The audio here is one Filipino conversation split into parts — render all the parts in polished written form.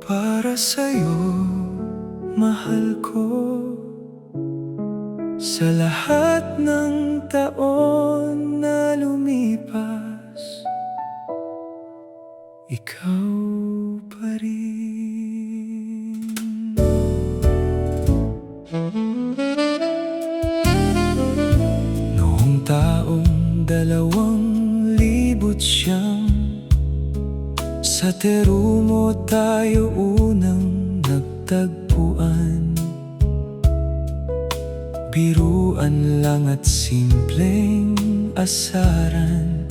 Para sa'yo, mahal ko, sa lahat ng taon na lumipas, ikaw pa rin. Noong taong 2009, sa Terumo tayo unang nagtagpuan. Biruan lang at simpleng asaran,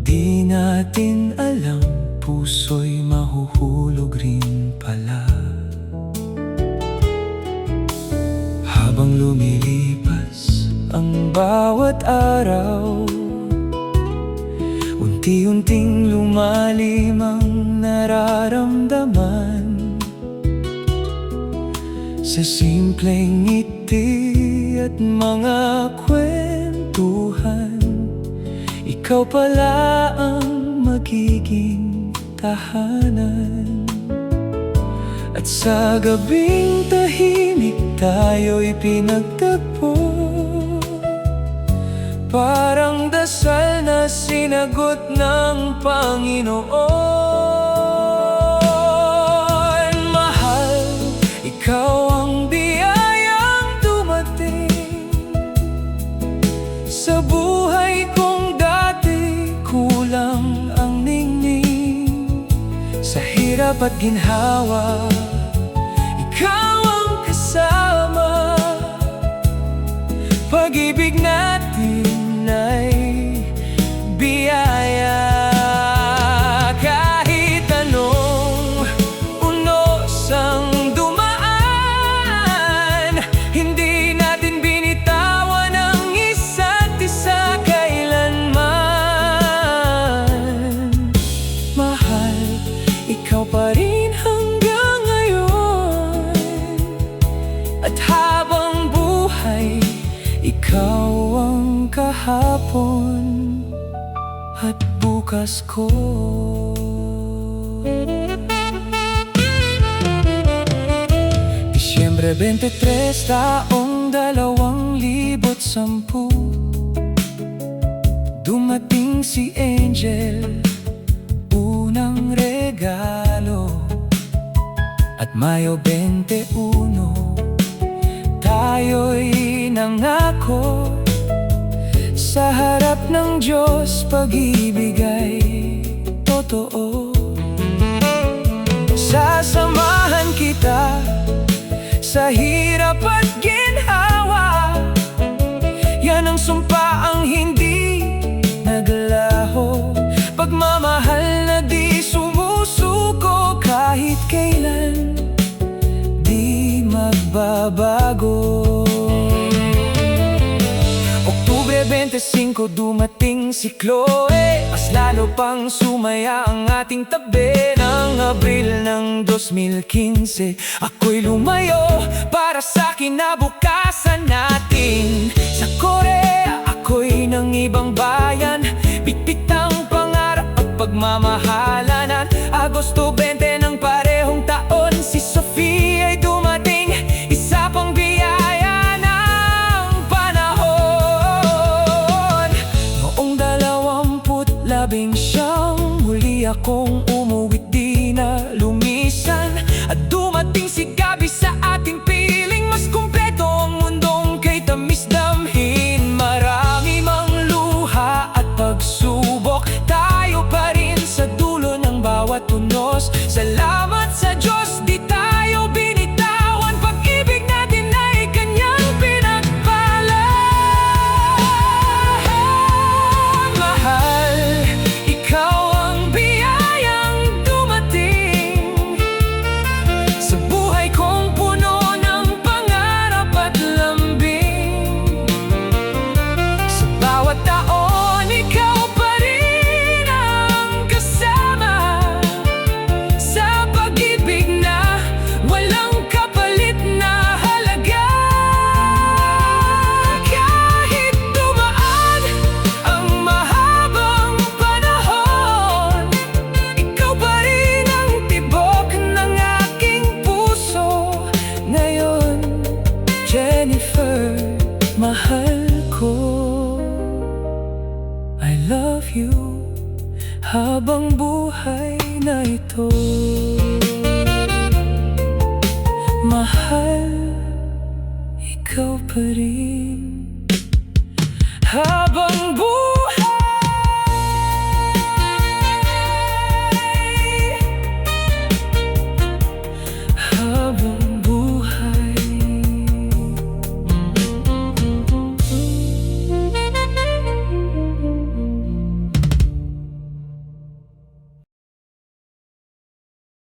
di natin alam puso'y mahuhulog rin pala. Habang lumilipas ang bawat araw, unti-unting lumalim ang nararamdaman. Sa simpleng ngiti at mga kwentuhan, ikaw pala ang magiging tahanan. At sa gabing tahimik tayo'y pinagtagpo, parang dasal na sinagot ng Panginoon. Mahal, ikaw ang biyayang dumating sa buhay kong dati. Kulang ang ningning sa hirap at ginhawa, ikaw ang kasama. Pag-ibig natin ay biyaya. Kahit anong unos ang dumaan, hindi natin binitawan ang isa't isa kailanman. Mahal, ikaw pa rin hanggang ngayon. At habang buhay, ikaw ang kahapon at bukas ko. Disyembre 23, taong 2010, dumating si Angel, unang regalo. At Mayo 21, tayo'y nangako sa harap ng Diyos, pag-ibig ay totoo. Sasamahan kita sa hirap at ginhawa, yan ang sumpa ang hindi naglaho. Pagmamahal na di sumusuko, kahit kailan di magbabago. Oktubre 25, dumating si Chloe, mas lalo pang sumaya ang ating tabi. Ng Abril ng 2015, ako'y lumayo para sa kinabukasan natin. Sa Korea, ako'y ng ibang bayan, bitbit ang pangarap at pagmamahalan. At Agosto 20 ng parehong taon, si Sophie ay dumating, isa pang biyaya ng panahon. Noong 2019, muli akong umuwi, di na lumisan. At dumating si Gabi sa ating piling, mas kumpleto ang mundong kay tamis damhin. Marami mang luha at pagsubok, tayo pa rin sa dulo ng bawat unos. Salamat sa Diyos, di tayo binitawan, pag-ibig natin ay Kanyang pinagpala. Mahal, ikaw ang biyayang dumating Mahal ko, I love you habang buhay na ito. Mahal, ikaw pa rin.